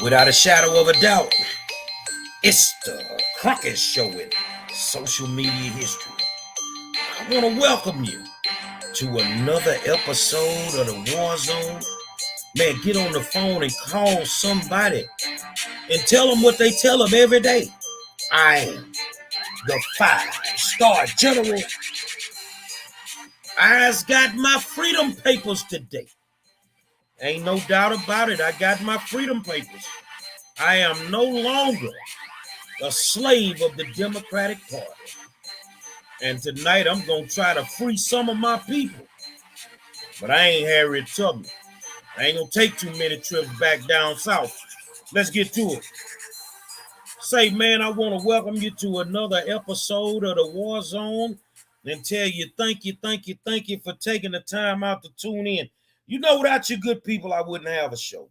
Without a shadow of a doubt, it's the Crockett Show in social media history. I want to welcome you to another episode of the War Zone. Man, get on the phone and call somebody and tell them what they tell them every day. I am the 5-star general. I's got my freedom papers today. Ain't no doubt about it. I got my freedom papers. I am no longer a slave of the Democratic Party. And tonight I'm going to try to free some of my people. But I ain't Harriet Tubman. I ain't going to take too many trips back down south. Let's get to it. Say, man, I want to welcome you to another episode of the War Zone and tell you thank you for taking the time out to tune in. You know, without you good people, I wouldn't have a show.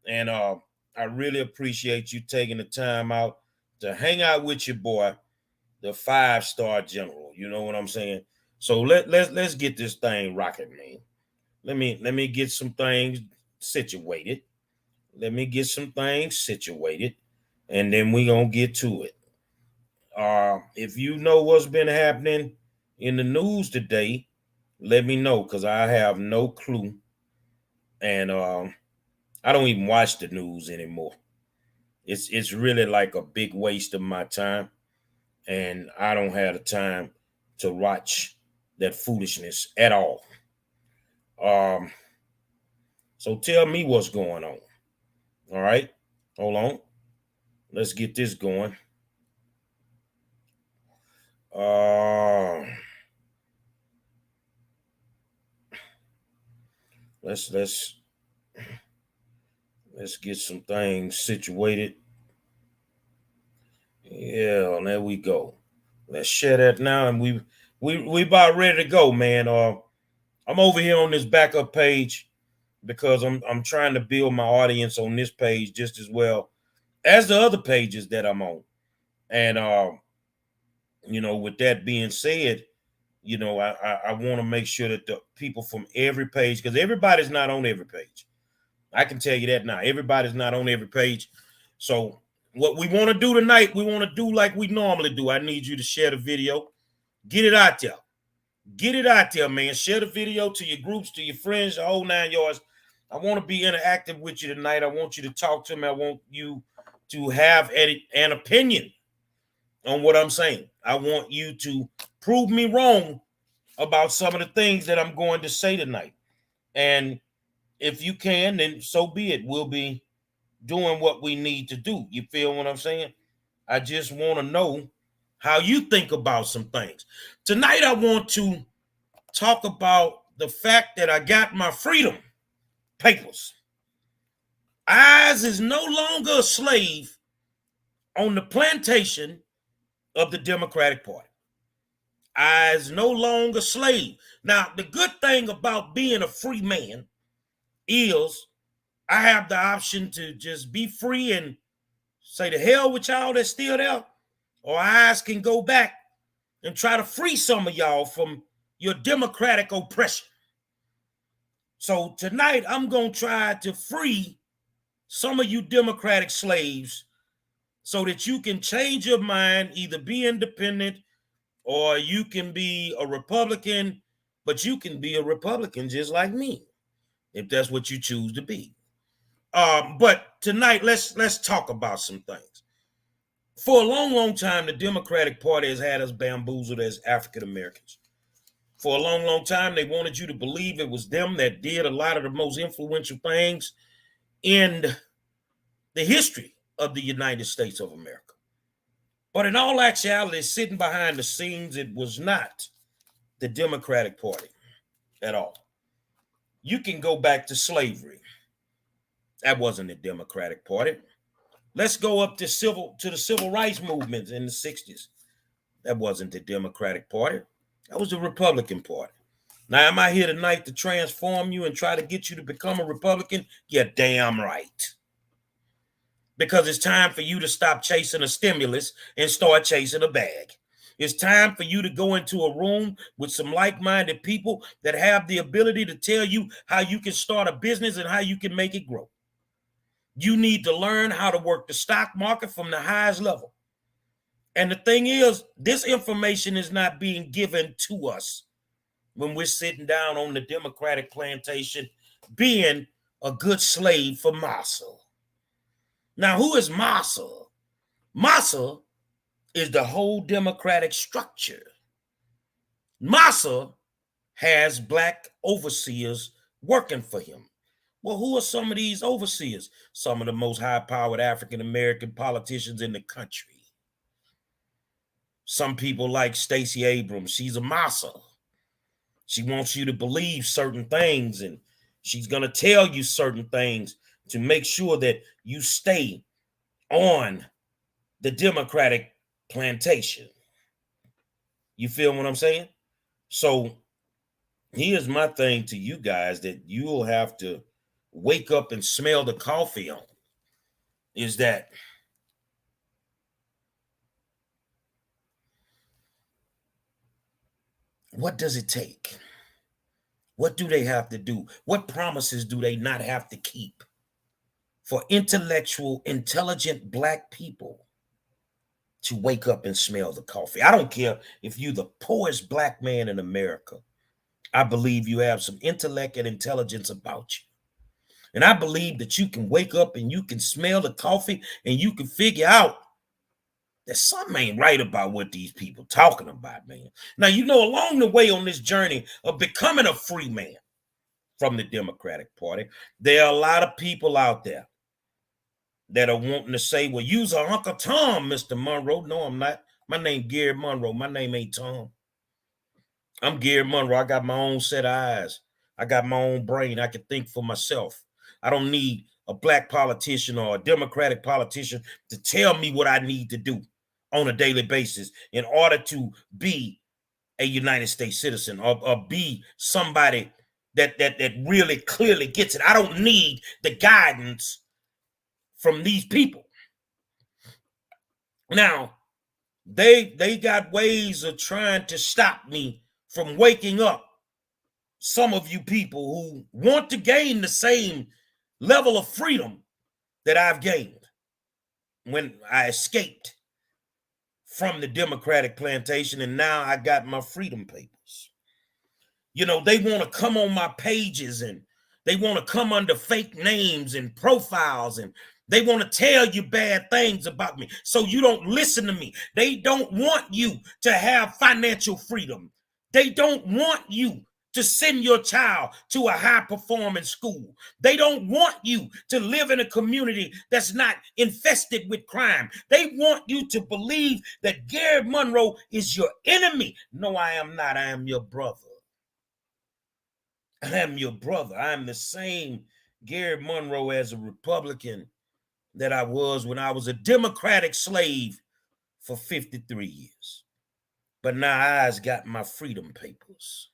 And I really appreciate you taking the time out to hang out with your boy, the 5-star general. You know what I'm saying? So let's get this thing rocking, man. Let me get some things situated. And then we gonna get to it. If you know what's been happening in the news today, let me know, because I have no clue. And I don't even watch the news anymore. It's really like a big waste of my time, and I don't have the time to watch that foolishness at all. So tell me what's going on. All right, hold on. Let's get this going. Let's get some things situated. Yeah, there we go. Let's share that now, and we about ready to go, man. I'm over here on this backup page because I'm trying to build my audience on this page just as well as the other pages that I'm on. And with that being said, I want to make sure that the people from every page, because everybody's not on every page. I can tell you that now. Everybody's not on every page. So what we want to do tonight, we want to do like we normally do. I need you to share the video. Get it out there. Get it out there, man. Share the video to your groups, to your friends, the whole 9 yards. I want to be interactive with you tonight. I want you to talk to me. I want you to have an opinion on what I'm saying. I want you to prove me wrong about some of the things that I'm going to say tonight. And if you can, then so be it. We'll be doing what we need to do. You feel what I'm saying? I just want to know how you think about some things. Tonight, I want to talk about the fact that I got my freedom papers. Oz is no longer a slave on the plantation of the Democratic Party. I is no longer a slave. Now, the good thing about being a free man is I have the option to just be free and say the hell with y'all that's still there, or I can go back and try to free some of y'all from your democratic oppression. So tonight, I'm going to try to free some of you democratic slaves so that you can change your mind, either be independent or you can be a Republican, but you can be a Republican just like me, if that's what you choose to be. But tonight, let's talk about some things. For a long time, the Democratic Party has had us bamboozled as African Americans. For a long time, they wanted you to believe it was them that did a lot of the most influential things in the history of the United States of America. But in all actuality, sitting behind the scenes, it was not the Democratic Party at all. You can go back to slavery. That wasn't the Democratic Party. Let's go up to the civil rights movements in the 60s. That wasn't the Democratic Party. That was the Republican Party. Now, am I here tonight to transform you and try to get you to become a Republican? You're damn right. Because it's time for you to stop chasing a stimulus and start chasing a bag. It's time for you to go into a room with some like-minded people that have the ability to tell you how you can start a business and how you can make it grow. You need to learn how to work the stock market from the highest level. And the thing is, this information is not being given to us when we're sitting down on the Democratic plantation being a good slave for Massa. Now, who is Massa? Massa is the whole Democratic structure. Massa has black overseers working for him. Well, who are some of these overseers? Some of the most high-powered African-American politicians in the country. Some people like Stacey Abrams. She's a Massa. She wants you to believe certain things, and she's going to tell you certain things to make sure that you stay on the Democratic plantation. You feel what I'm saying? So here's my thing to you guys that you'll have to wake up and smell the coffee on, is that what does it take? What do they have to do? What promises do they not have to keep for intellectual, intelligent black people to wake up and smell the coffee? I don't care if you're the poorest black man in America. I believe you have some intellect and intelligence about you. And I believe that you can wake up and you can smell the coffee and you can figure out that something ain't right about what these people talking about, man. Now, you know, along the way on this journey of becoming a free man from the Democratic Party, there are a lot of people out there that are wanting to say, well, you's a Uncle Tom, Mr. Monroe. No, I'm not. My name Gary Monroe. My name ain't Tom. I'm Gary Monroe. I got my own set of eyes. I got my own brain. I can think for myself. I don't need a black politician or a Democratic politician to tell me what I need to do on a daily basis in order to be a United States citizen or be somebody that really clearly gets it. I don't need the guidance from these people. Now, they got ways of trying to stop me from waking up. Some of you people who want to gain the same level of freedom that I've gained when I escaped from the Democratic plantation, and now I got my freedom papers. You know, they want to come on my pages and they want to come under fake names and profiles, and they want to tell you bad things about me so you don't listen to me. They don't want you to have financial freedom. They don't want you to send your child to a high-performing school. They don't want you to live in a community that's not infested with crime. They want you to believe that Gary Monroe is your enemy. No, I am not. I am your brother. I am your brother. I am the same Gary Monroe as a Republican that I was when I was a Democratic slave for 53 years. But now I's got my freedom papers.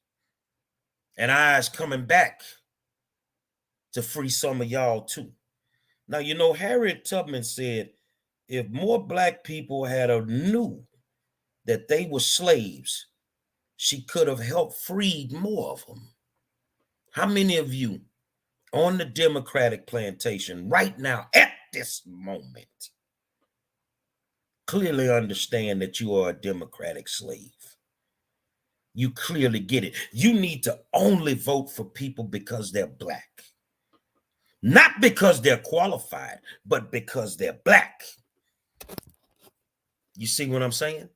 And I's coming back to free some of y'all too. Now, you know, Harriet Tubman said, if more black people had knew that they were slaves, she could have helped freed more of them. How many of you on the Democratic plantation right now at this moment clearly understand that you are a Democratic slave? You clearly get it. You need to only vote for people because they're black. Not because they're qualified, but because they're black. You see what I'm saying?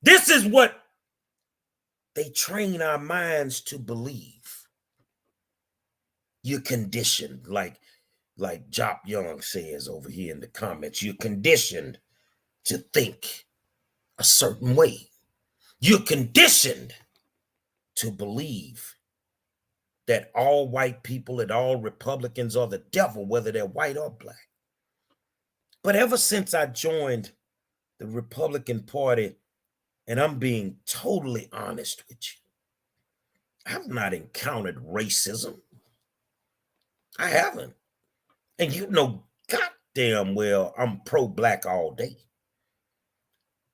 This is what they train our minds to believe. You're conditioned, like Jop Young says over here in the comments. You're conditioned to think a certain way. You're conditioned to believe that all white people and all Republicans are the devil, whether they're white or black. But ever since I joined the Republican Party, and I'm being totally honest with you, I've not encountered racism. I haven't. And you know goddamn well I'm pro-black all day.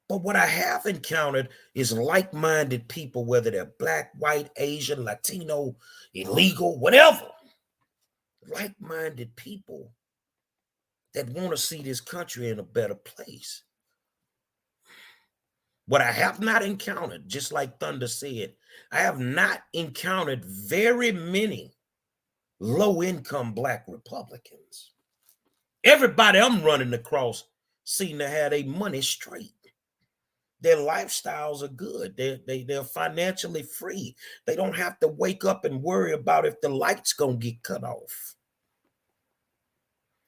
But what I have encountered is like-minded people, whether they're black, white, Asian, Latino, illegal, whatever. Like-minded people that want to see this country in a better place. What I have not encountered, just like Thunder said, I have not encountered very many low-income Black Republicans. Everybody I'm running across seem to have their money straight. Their lifestyles are good. They're financially free. They don't have to wake up and worry about if the light's gonna get cut off.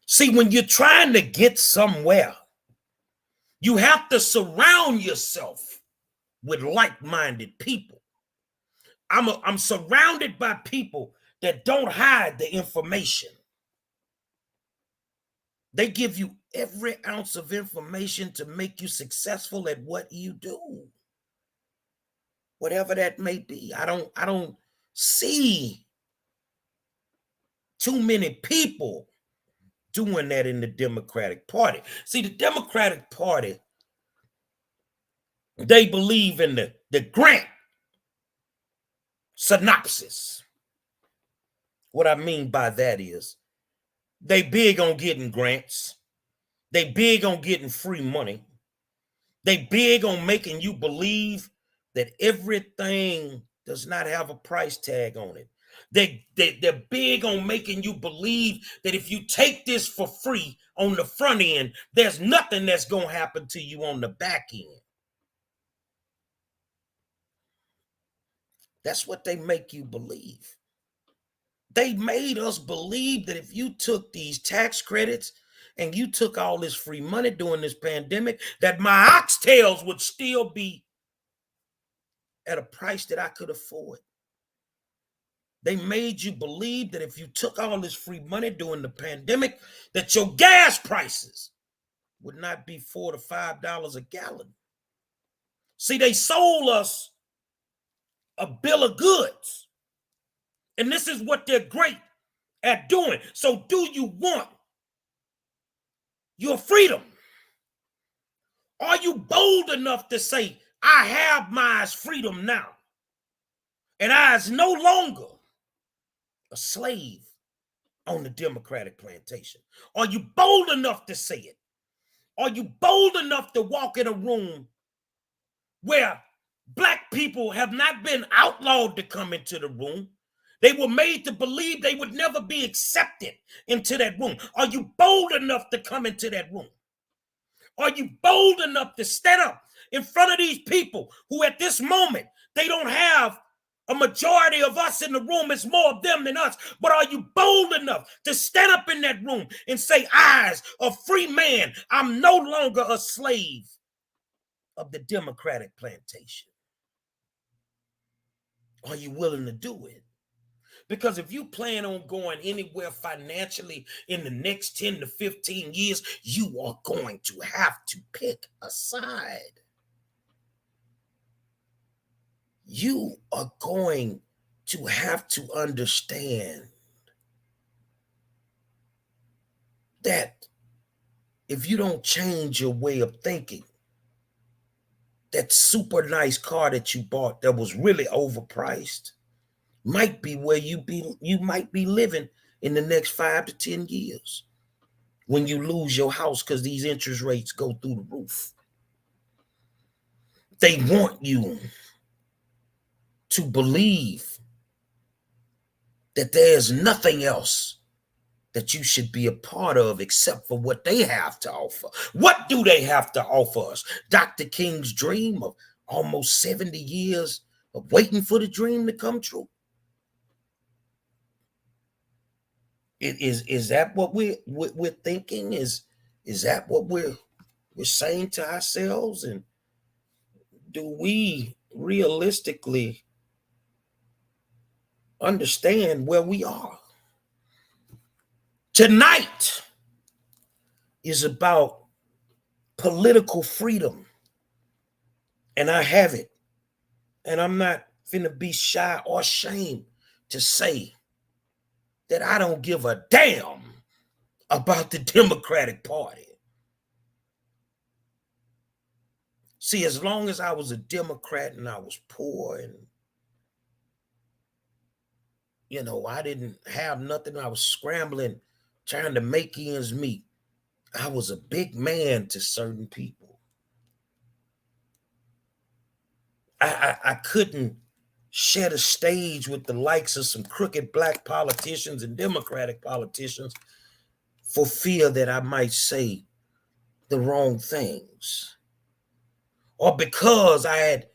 See, when you're trying to get somewhere, you have to surround yourself with like-minded people. I'm surrounded by people that don't hide the information. They give you every ounce of information to make you successful at what you do. Whatever that may be. I don't see too many people doing that in the Democratic Party. See, the Democratic Party, they believe in the grant synopsis. What I mean by that is they big on getting grants. They big on getting free money. They big on making you believe that everything does not have a price tag on it. They're big on making you believe that if you take this for free on the front end, there's nothing that's going to happen to you on the back end. That's what they make you believe. They made us believe that if you took these tax credits and you took all this free money during this pandemic, that my oxtails would still be at a price that I could afford. They made you believe that if you took all this free money during the pandemic, that your gas prices would not be $4 to $5 a gallon. See, they sold us a bill of goods. And this is what they're great at doing. So do you want your freedom? Are you bold enough to say, I have my freedom now, and I is no longer a slave on the Democratic plantation? Are you bold enough to say it? Are you bold enough to walk in a room where Black people have not been outlawed to come into the room? They were made to believe they would never be accepted into that room. Are you bold enough to come into that room? Are you bold enough to stand up in front of these people who at this moment, they don't have a majority of us in the room? It's more of them than us. But are you bold enough to stand up in that room and say, I, as a free man, I'm no longer a slave of the Democratic plantation? Are you willing to do it? Because if you plan on going anywhere financially in the next 10 to 15 years, you are going to have to pick a side. You are going to have to understand that if you don't change your way of thinking, that super nice car that you bought that was really overpriced might be where you might be living in the next 5 to 10 years when you lose your house because these interest rates go through the roof. They want you to believe that there's nothing else that you should be a part of except for what they have to offer. What do they have to offer us? Dr. King's dream of almost 70 years of waiting for the dream to come true? Is that what we're thinking? Is that what we're saying to ourselves? And do we realistically understand where we are? Tonight is about political freedom, and I have it. And I'm not finna be shy or ashamed to say that I don't give a damn about the Democratic Party. See, as long as I was a Democrat and I was poor and, I didn't have nothing, I was scrambling, trying to make ends meet. I was a big man to certain people. I couldn't share the stage with the likes of some crooked black politicians and Democratic politicians for fear that I might say the wrong things. Or because I had,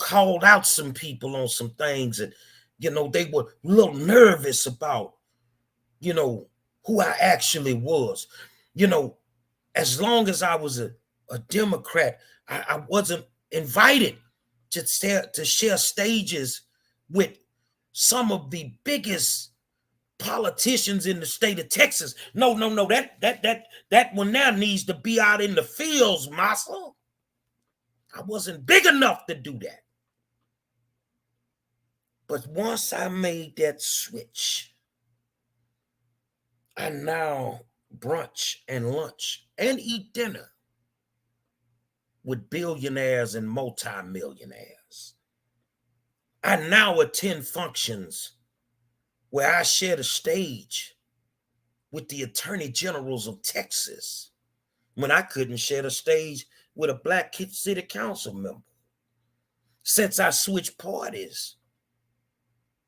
called out some people on some things and, they were a little nervous about, who I actually was. As long as I was a Democrat, I wasn't invited to share stages with some of the biggest politicians in the state of Texas. No. That one now needs to be out in the fields, massa. I wasn't big enough to do that. But once I made that switch, I now brunch and lunch and eat dinner with billionaires and multimillionaires. I now attend functions where I share the stage with the attorney generals of Texas when I couldn't share the stage with a black city council member. Since I switched parties,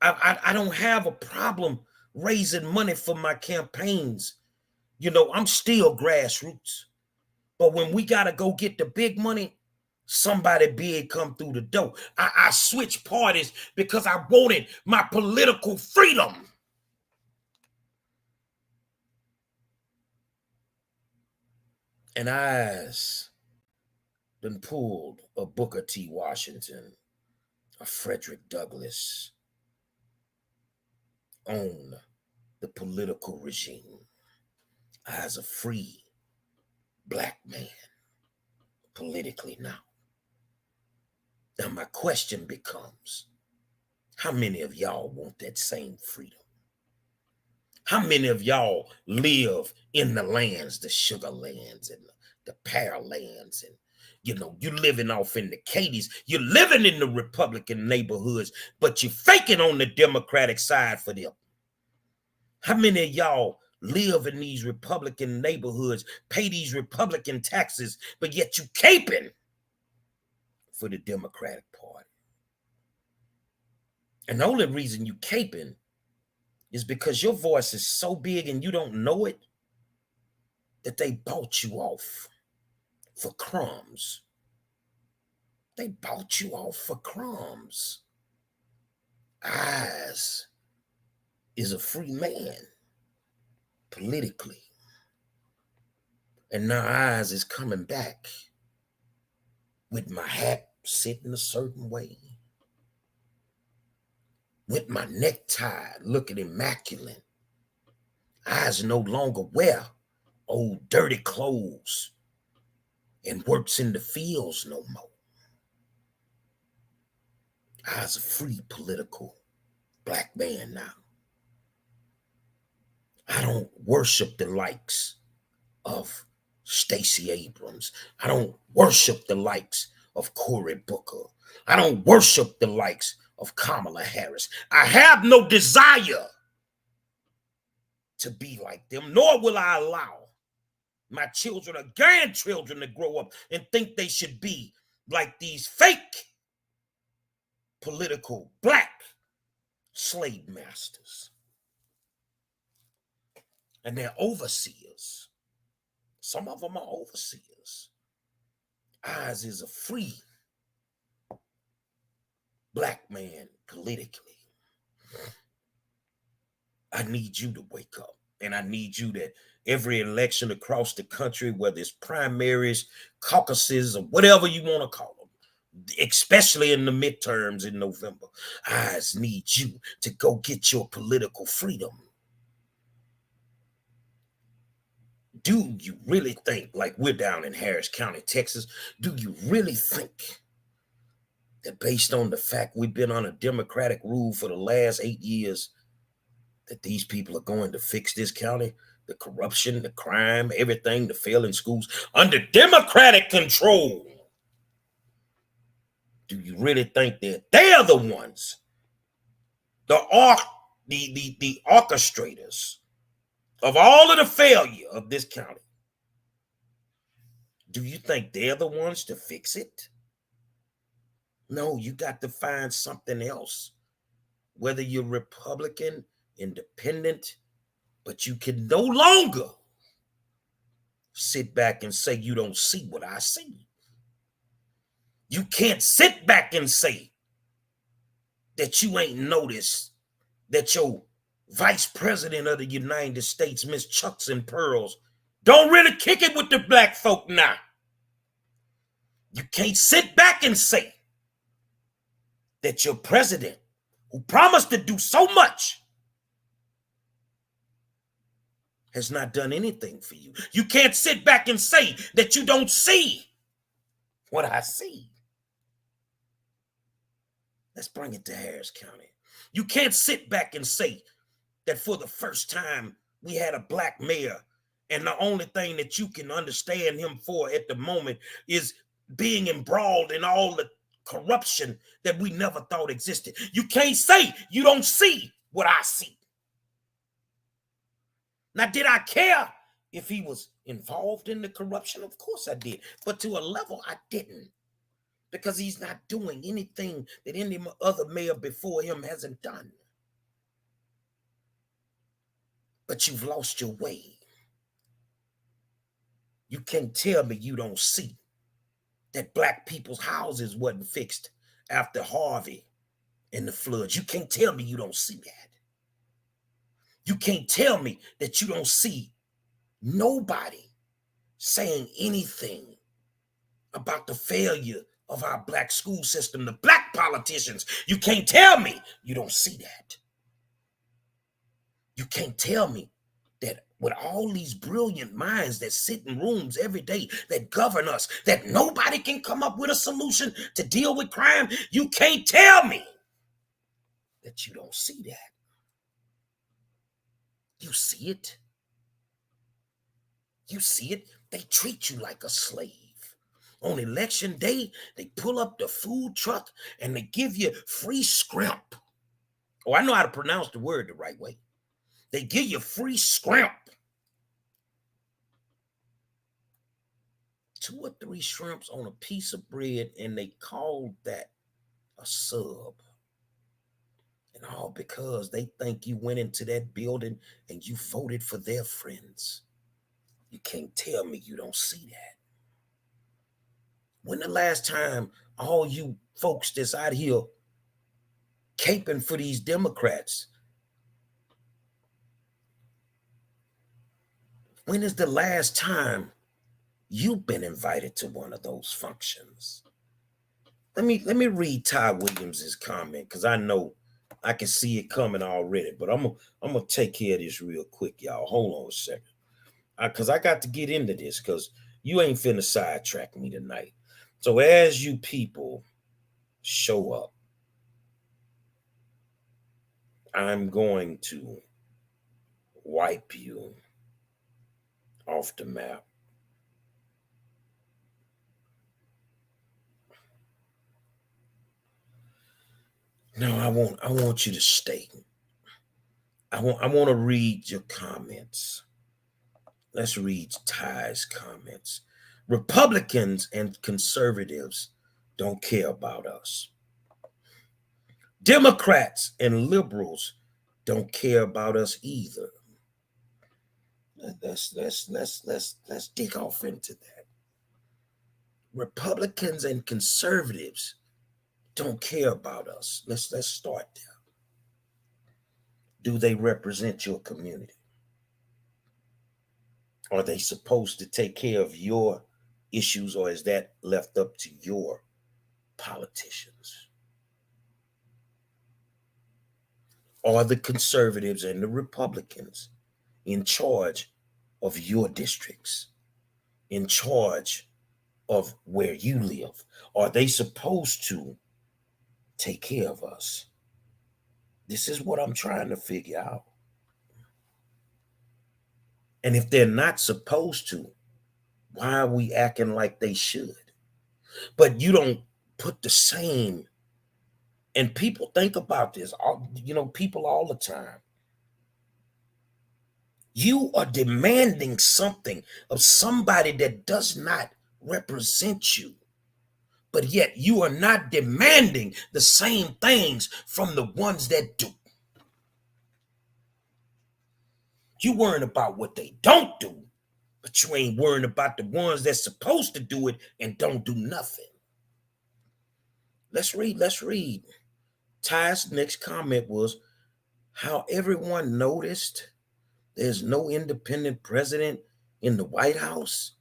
I don't have a problem raising money for my campaigns. I'm still grassroots. But when we got to go get the big money, somebody big come through the door. I switched parties because I wanted my political freedom. And I's done pulled a Booker T. Washington, a Frederick Douglass on the political regime. I's a free black man politically now. Now my question becomes, how many of y'all want that same freedom? How many of y'all live in the lands, the sugar lands and the pear lands, and you're living off in the Cadies. You're living in the Republican neighborhoods, but you're faking on the Democratic side for them. How many of y'all live in these Republican neighborhoods, pay these Republican taxes, but yet you caping for the Democratic Party? And the only reason you caping is because your voice is so big and you don't know it that they bought you off for crumbs. They bought you off for crumbs. Oz is a free man politically. And now Oz is coming back with my hat sitting a certain way, with my necktie looking immaculate. Oz no longer wear old dirty clothes and works in the fields no more. I's a free political black man now. I don't worship the likes of Stacey Abrams. I don't worship the likes of Cory Booker. I don't worship the likes of Kamala Harris. I have no desire to be like them, nor will I allow my children or grandchildren to grow up and think they should be like these fake political black slave masters. And they're overseers. Some of them are overseers. Oz is a free black man politically. I need you to wake up. And I need you that every election across the country, whether it's primaries, caucuses, or whatever you want to call them, especially in the midterms in November, I need you to go get your political freedom. Do you really think, like we're down in Harris County, Texas, do you really think that based on the fact we've been on a Democratic rule for the last 8 years, that these people are going to fix this county? The corruption, the crime, everything, the failing schools under Democratic control. Do you really think that they're the ones, the orchestrators of all of the failure of this county? Do you think they're the ones to fix it? No, you got to find something else. Whether you're Republican, independent, but you can no longer sit back and say you don't see what I see. You can't sit back and say that you ain't noticed that your vice president of the United States, Miss Chucks and Pearls, don't really kick it with the black folk now. You can't sit back and say that your president, who promised to do so much, has not done anything for you. You can't sit back and say that you don't see what I see. Let's bring it to Harris County. You can't sit back and say that for the first time we had a black mayor, and the only thing that you can understand him for at the moment is being embroiled in all the corruption that we never thought existed. You can't say you don't see what I see. Now, did I care if he was involved in the corruption? Of course I did. But to a level I didn't. Because he's not doing anything that any other mayor before him hasn't done. But you've lost your way. You can't tell me you don't see that black people's houses wasn't fixed after Harvey and the floods. You can't tell me you don't see that. You can't tell me that you don't see nobody saying anything about the failure of our black school system, the black politicians. You can't tell me you don't see that. You can't tell me that with all these brilliant minds that sit in rooms every day that govern us, that nobody can come up with a solution to deal with crime. You can't tell me that you don't see that. You see it. You see it. They treat you like a slave. On election day, they pull up the food truck and they give you free scrimp. Oh, I know how to pronounce the word the right way. They give you free scrimp. 2 or 3 shrimps on a piece of bread, and they call that a sub. And all because they think you went into that building and you voted for their friends. You can't tell me you don't see that. When the last time all you folks that's out here caping for these Democrats, when is the last time you've been invited to one of those functions? Let me read Todd Williams's comment, because I know I can see it coming already, but I'm gonna take care of this real quick, y'all. Hold on a second, because I got to get into this, because you ain't finna sidetrack me tonight. So as you people show up, I'm going to wipe you off the map. No, I want you to stay. I want to read your comments. Let's read Ty's comments. Republicans and conservatives don't care about us. Democrats and liberals don't care about us either. Let's dig off into that. Republicans and conservatives don't care about us. Let's start there. Do they represent your community? Are they supposed to take care of your issues, or is that left up to your politicians? Are the conservatives and the Republicans in charge of your districts, in charge of where you live? Are they supposed to take care of us? This is what I'm trying to figure out. And if they're not supposed to, why are we acting like they should? But you don't put the same, and people think about this, people all the time. You are demanding something of somebody that does not represent you, but yet you are not demanding the same things from the ones that do. You worrying about what they don't do, but you ain't worrying about the ones that's supposed to do it and don't do nothing. Let's read. Ty's next comment was how everyone noticed there's no independent president in the White House.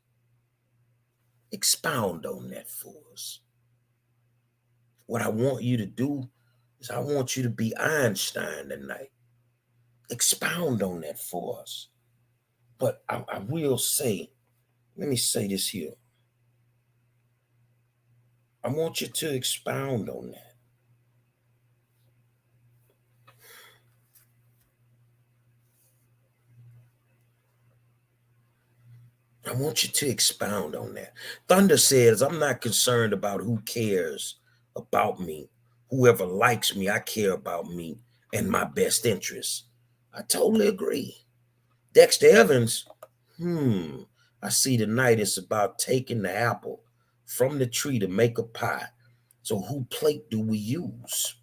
Expound on that for us. What I want you to do is I want you to be Einstein tonight. Expound on that for us. But I will say, let me say this here. I want you to expound on that. I want you to expound on that. Thunder says, I'm not concerned about who cares about me. Whoever likes me, I care about me and my best interests. I totally agree. Dexter Evans, I see tonight it's about taking the apple from the tree to make a pie. So who plate do we use?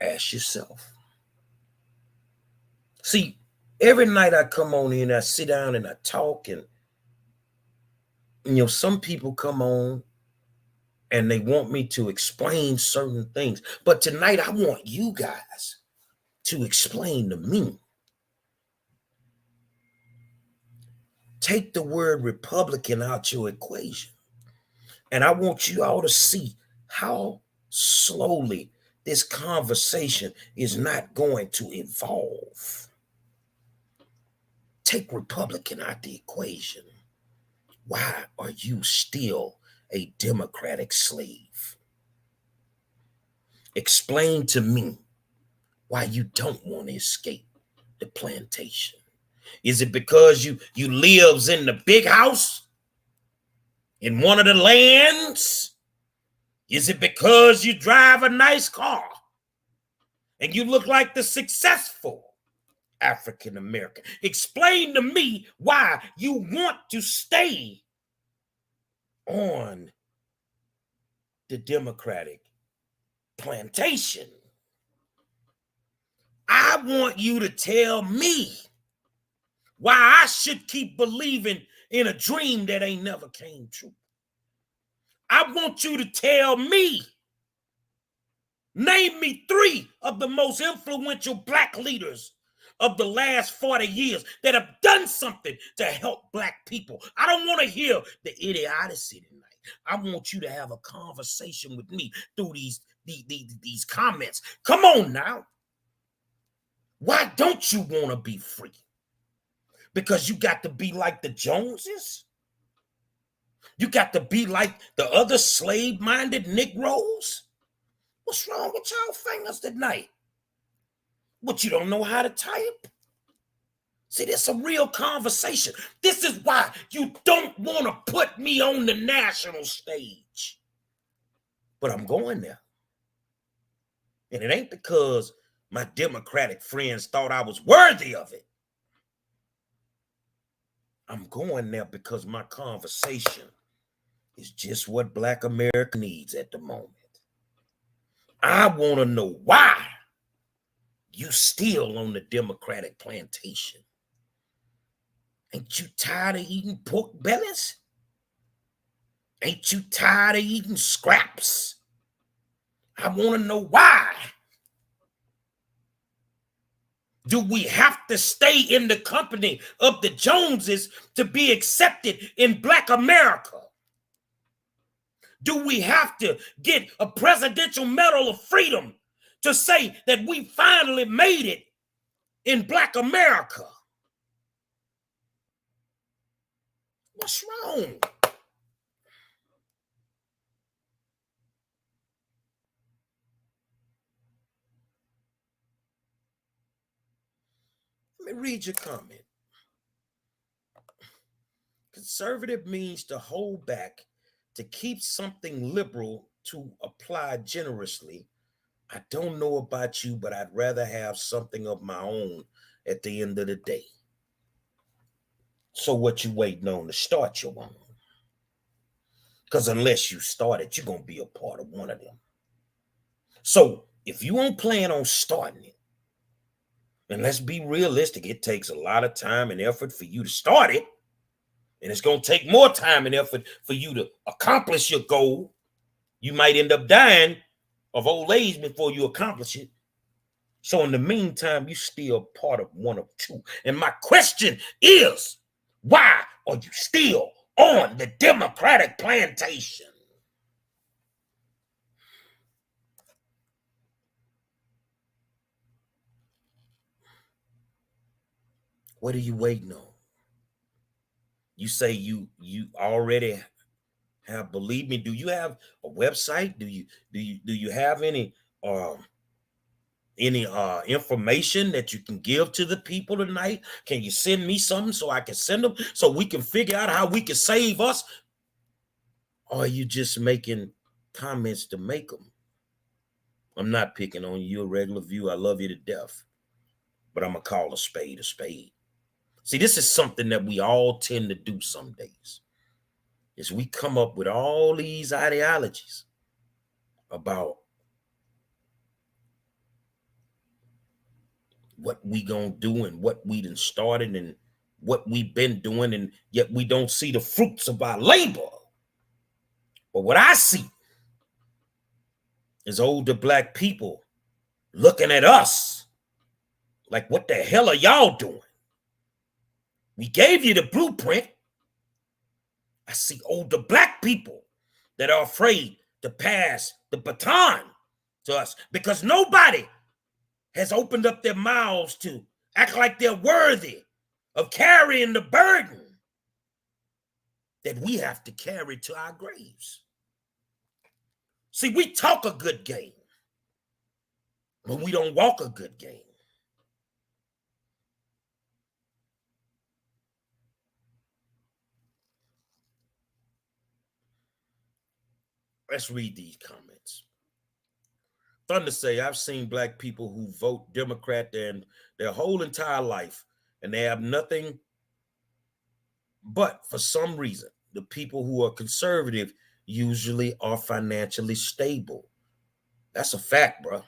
Ask yourself. See, every night I come on here and I sit down and I talk, and some people come on and they want me to explain certain things. But tonight I want you guys to explain to me. Take the word Republican out your equation. And I want you all to see how slowly this conversation is not going to evolve. Take Republican out the equation. Why are you still a Democratic slave? Explain to me why you don't want to escape the plantation. Is it because you lives in the big house in one of the lands? Is it because you drive a nice car and you look like the successful African American? Explain to me why you want to stay on the Democratic plantation. I want you to tell me why I should keep believing in a dream that ain't never came true. I want you to tell me, name me 3 of the most influential Black leaders of the last 40 years that have done something to help Black people. I don't want to hear the idiocy tonight. I want you to have a conversation with me through these comments. Come on now. Why don't you want to be free? Because you got to be like the Joneses? You got to be like the other slave-minded Negroes? What's wrong with y'all fingers tonight? What, you don't know how to type? See, there's a real conversation. This is why you don't want to put me on the national stage. But I'm going there. And it ain't because my Democratic friends thought I was worthy of it. I'm going there because my conversation is just what Black America needs at the moment. I want to know why you still on the Democratic plantation. Ain't you tired of eating pork bellies? Ain't you tired of eating scraps? I want to know why. Do we have to stay in the company of the Joneses to be accepted in Black America? Do we have to get a Presidential Medal of Freedom to say that we finally made it in Black America? What's wrong? Let me read your comment. Conservative means to hold back, to keep something liberal, to apply generously. I don't know about you, but I'd rather have something of my own at the end of the day. So what you waiting on to start your own? Because unless you start it, you're going to be a part of one of them. So if you don't plan on starting it, and let's be realistic, it takes a lot of time and effort for you to start it. And it's going to take more time and effort for you to accomplish your goal. You might end up dying of old age before you accomplish it. So in the meantime, you're still part of one of two. And my question is, why are you still on the Democratic plantation? What are you waiting on? You say you already have, believe me, do you have a website? Do you have any information that you can give to the people tonight? Can you send me something so I can send them so we can figure out how we can save us? Or are you just making comments to make them? I'm not picking on you. You're a regular viewer. I love you to death. But I'm going to call a spade a spade. See, this is something that we all tend to do some days. Is we come up with all these ideologies about what we gonna do and what we done started and what we've been doing, and yet we don't see the fruits of our labor. But what I see is older Black people looking at us like, what the hell are y'all doing? We gave you the blueprint. I see older Black people that are afraid to pass the baton to us because nobody has opened up their mouths to act like they're worthy of carrying the burden that we have to carry to our graves. See, we talk a good game, but we don't walk a good game. Let's read these comments. Thunder say, I've seen Black people who vote Democrat their whole entire life, and they have nothing but, for some reason, the people who are conservative usually are financially stable. That's a fact, bro.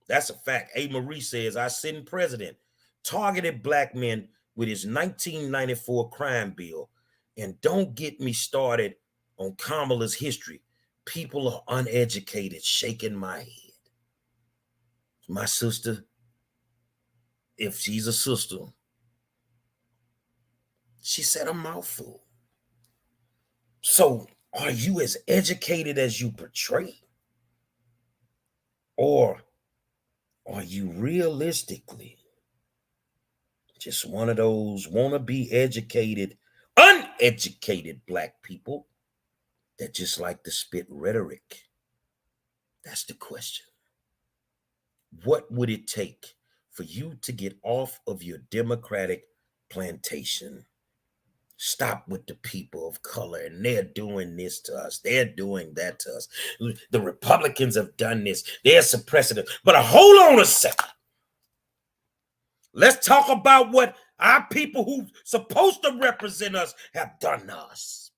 That's a fact. A. Marie says, our sitting president targeted Black men with his 1994 crime bill. And don't get me started on Kamala's history. People are uneducated, shaking my head. My sister, if she's a sister, she said a mouthful. So are you as educated as you portray? Or are you realistically just one of those wannabe educated, uneducated Black people that just like to spit rhetoric? That's the question. What would it take for you to get off of your Democratic plantation? Stop with the people of color, and they're doing this to us. They're doing that to us. The Republicans have done this. They're suppressing it. But hold on a second. Let's talk about what our people who supposed to represent us have done to us.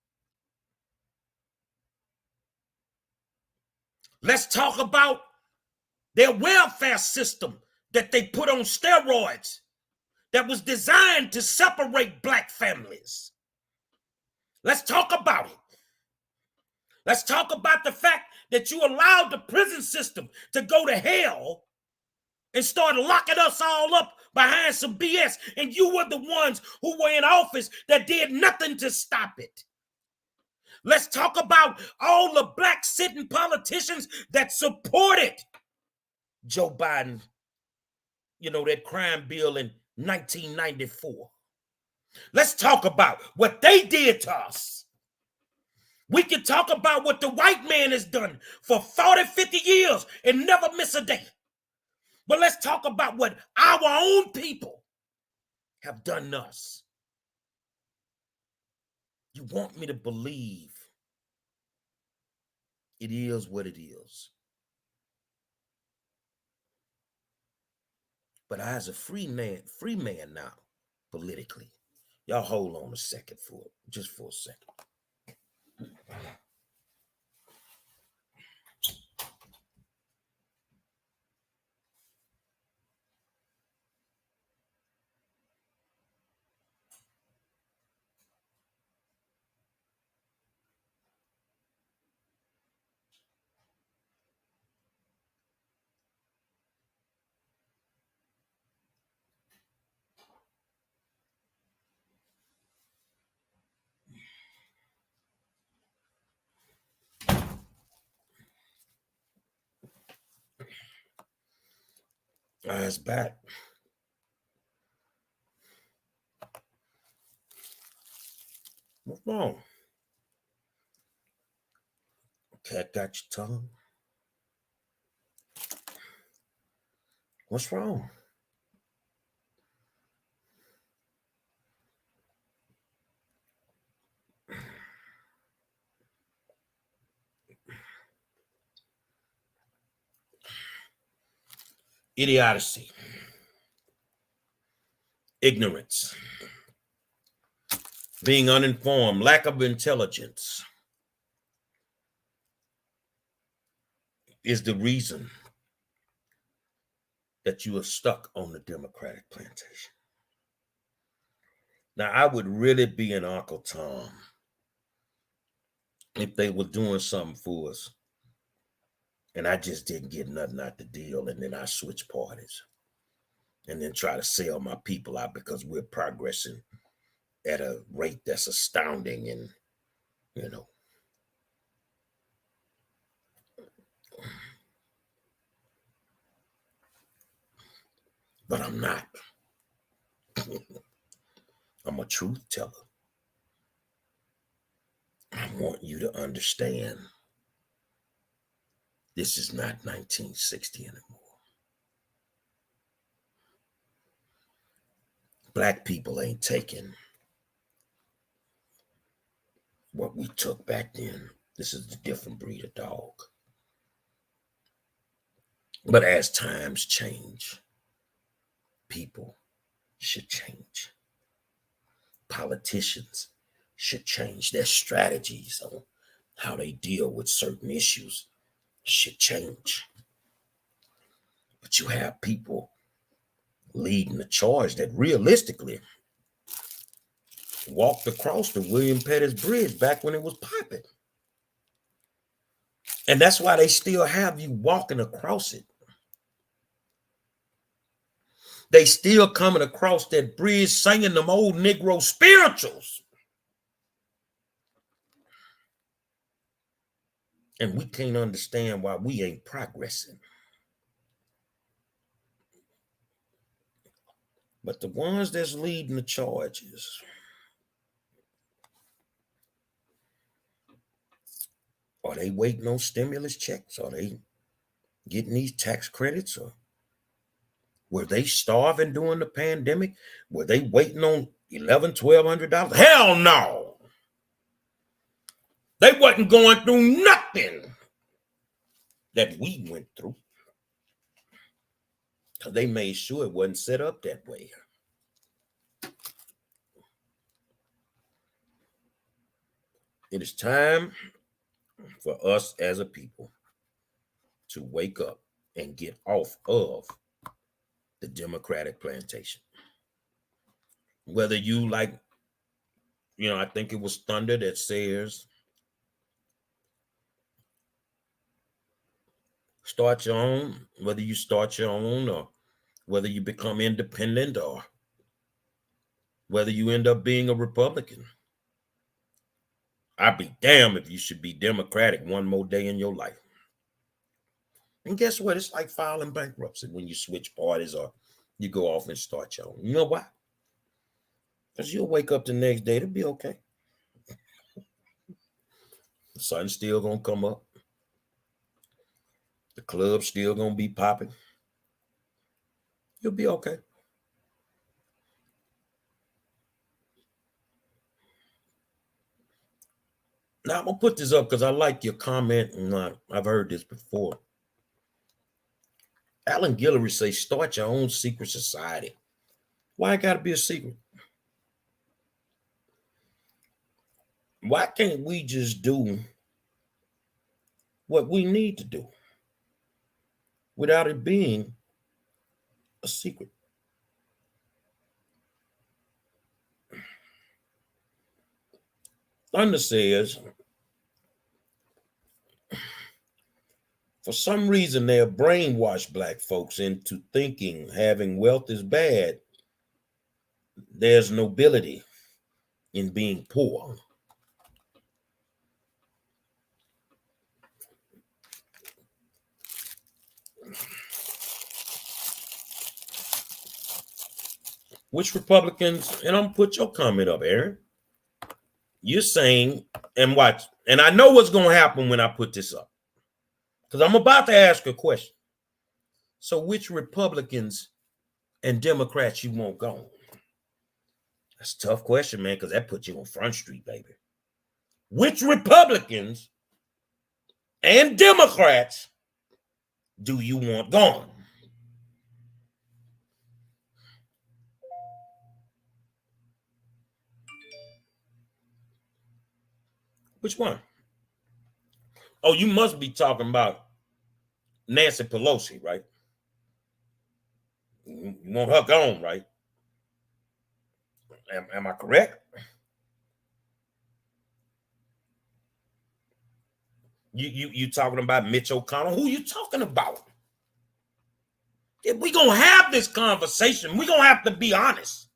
Let's talk about their welfare system that they put on steroids that was designed to separate Black families. Let's talk about it. Let's talk about the fact that you allowed the prison system to go to hell and start locking us all up behind some BS. And you were the ones who were in office that did nothing to stop it. Let's talk about all the Black sitting politicians that supported Joe Biden, that crime bill in 1994. Let's talk about what they did to us. We can talk about what the white man has done for 40, 50 years and never miss a day. But let's talk about what our own people have done to us. You want me to believe it is what it is. But I, as a free man now, politically, y'all hold on a second just for a second. Eyes back. What's wrong? Cat got your tongue? What's wrong? Idiocy, ignorance, being uninformed, lack of intelligence is the reason that you are stuck on the Democratic plantation. Now, I would really be an Uncle Tom if they were doing something for us and I just didn't get nothing out the deal, and then I switch parties and then try to sell my people out because we're progressing at a rate that's astounding. And, you know, but I'm not. I'm a truth teller. I want you to understand this is not 1960 anymore. Black people ain't taking what we took back then. This is a different breed of dog. But as times change, people should change. Politicians should change. Their strategies on how they deal with certain issues should change. But you have people leading the charge that realistically walked across the William Pettis Bridge back when it was popping. And that's why they still have you walking across it. They still coming across that bridge singing them old Negro spirituals. And we can't understand why we ain't progressing. But the ones that's leading the charges, are they waiting on stimulus checks? Are they getting these tax credits? Or were they starving during the pandemic? Were they waiting on $1,100, $1,200? Hell no. They wasn't going through nothing that we went through, because they made sure it wasn't set up that way. It is time for us as a people to wake up and get off of the Democratic plantation. Whether you like, I think it was Thunder that says, start your own, whether you start your own or whether you become independent or whether you end up being a Republican. I'd be damned if you should be Democratic one more day in your life. And guess what? It's like filing bankruptcy when you switch parties or you go off and start your own. You know why? Because you'll wake up the next day, it'll be okay. The sun's still going to come up. The club's still going to be popping. You'll be okay. Now, I'm going to put this up because I like your comment, and I've heard this before. Alan Guillory says, start your own secret society. Why it got to be a secret? Why can't we just do what we need to do without it being a secret? Thunder says, for some reason, they have brainwashed black folks into thinking having wealth is bad. There's nobility in being poor. Which Republicans, and I'm gonna put your comment up, Aaron. You're saying, and watch, and I know what's gonna happen when I put this up. Because I'm about to ask a question. So which Republicans and Democrats you want gone? That's a tough question, man, because that puts you on Front Street, baby. Which Republicans and Democrats do you want gone? Which one? Oh, you must be talking about Nancy Pelosi, right? You want her gone, right? Am I correct? You talking about Mitch O'Connell? Who you talking about? If we gonna have this conversation, we gonna have to be honest.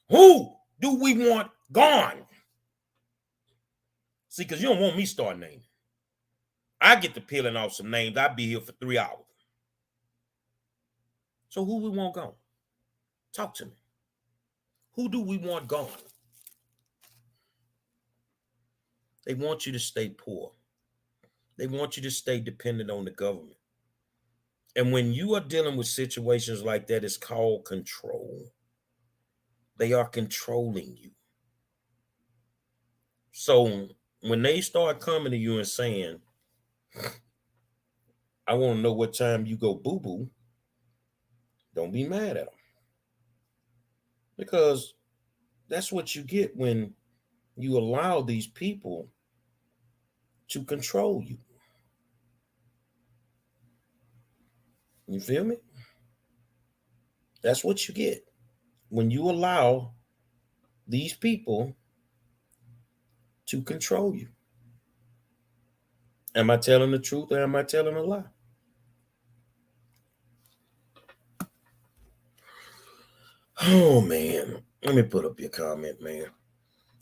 Who do we want gone? See, because you don't want me start naming. I get to peeling off some names. I'd be here for 3 hours. So who we want gone? Talk to me. Who do we want gone? They want you to stay poor. They want you to stay dependent on the government. And when you are dealing with situations like that, it's called control. They are controlling you. So when they start coming to you and saying, I want to know what time you go boo-boo, don't be mad at them. Because that's what you get when you allow these people to control you. You feel me? That's what you get when you allow these people to control you. Am I telling the truth or am I telling a lie? Oh, man. Let me put up your comment, man.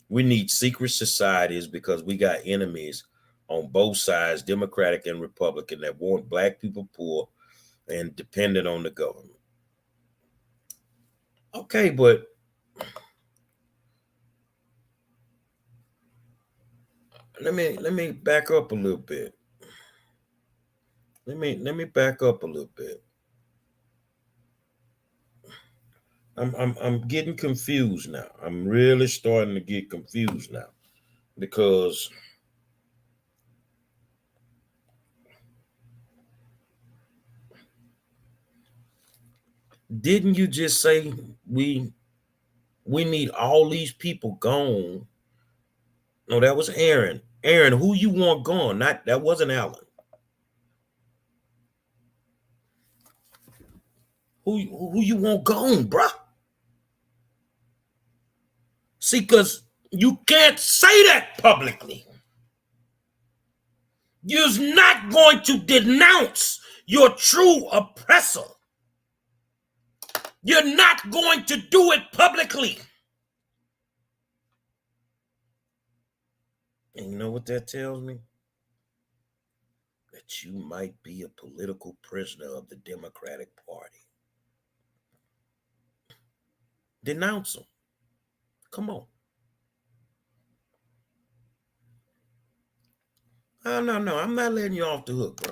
We need secret societies because we got enemies on both sides, Democratic and Republican, that want black people poor and dependent on the government. Okay, but let me back up a little bit. Let me back up a little bit. I'm getting confused now. I'm really starting to get confused now because didn't you just say we need all these people gone? No, that was Aaron. Aaron, who you want gone? That wasn't Alan. Who you want gone, bruh? See, because you can't say that publicly. You're not going to denounce your true oppressor. You're not going to do it publicly. And you know what that tells me? That you might be a political prisoner of the Democratic Party. Denounce them. Come on. No. I'm not letting you off the hook, bro.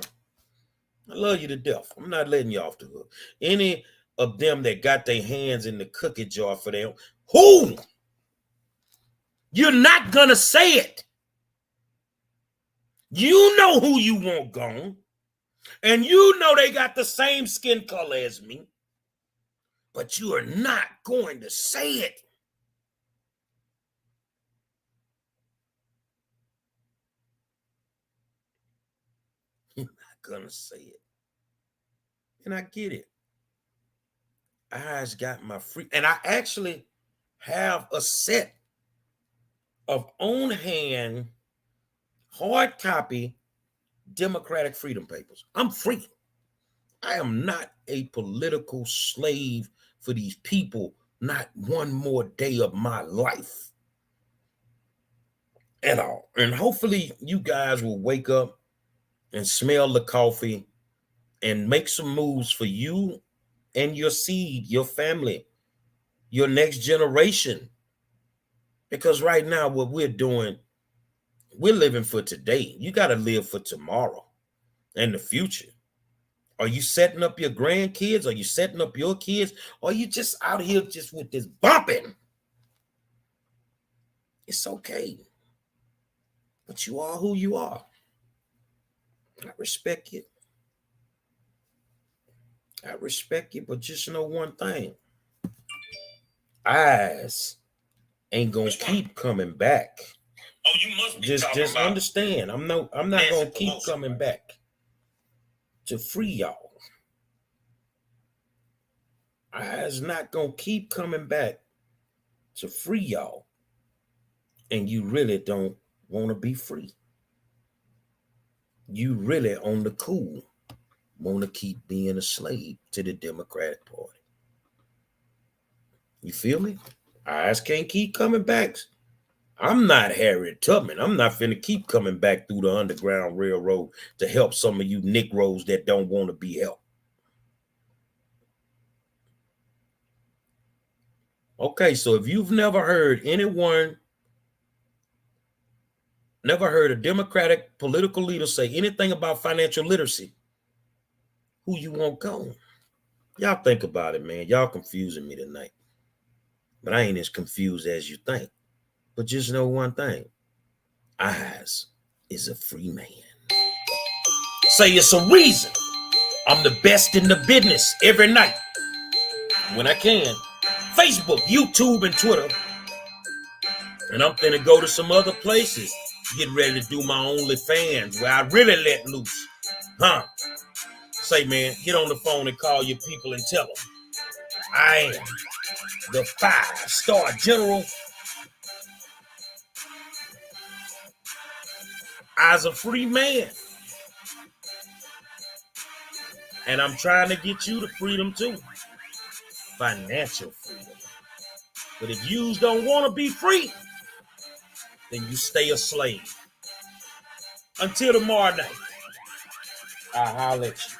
I love you to death. I'm not letting you off the hook. Any of them that got their hands in the cookie jar for them, who? You're not going to say it. You know who you want gone. And you know they got the same skin color as me. But you are not going to say it. You're not going to say it. And I get it. I just got my free. And I actually have a set of on hand hard copy Democratic Freedom Papers. I'm free. I am not a political slave for these people, not one more day of my life at all. And hopefully you guys will wake up and smell the coffee and make some moves for you and your seed, your family, your next generation. Because right now, what we're doing, we're living for today. You got to live for tomorrow and the future. Are you setting up your grandkids? Are you setting up your kids? Or are you just out here just with this bumping? It's okay. But you are who you are. I respect you. I respect you, but just know one thing. Eyes ain't gonna keep coming back. Oh, you must be just understand. I'm not gonna keep coming back to free y'all. Eyes not gonna keep coming back to free y'all. And you really don't want to be free. You really on the cool want to keep being a slave to the Democratic Party. You feel me? Eyes can't keep coming back. I'm not Harriet Tubman. I'm not finna keep coming back through the Underground Railroad to help some of you Negroes that don't want to be helped. Okay, so if you've never heard a Democratic political leader say anything about financial literacy, who you want gone? Y'all think about it, man. Y'all confusing me tonight. But I ain't as confused as you think. But just know one thing. Eyes is a free man. Say it's a reason I'm the best in the business every night when I can. Facebook, YouTube, and Twitter. And I'm finna go to some other places. Get ready to do my OnlyFans where I really let loose. Say, man, get on the phone and call your people and tell them I am the 5-star general as a free man. And I'm trying to get you the freedom too. Financial freedom. But if you don't want to be free, then you stay a slave. Until tomorrow night, I'll holler at you.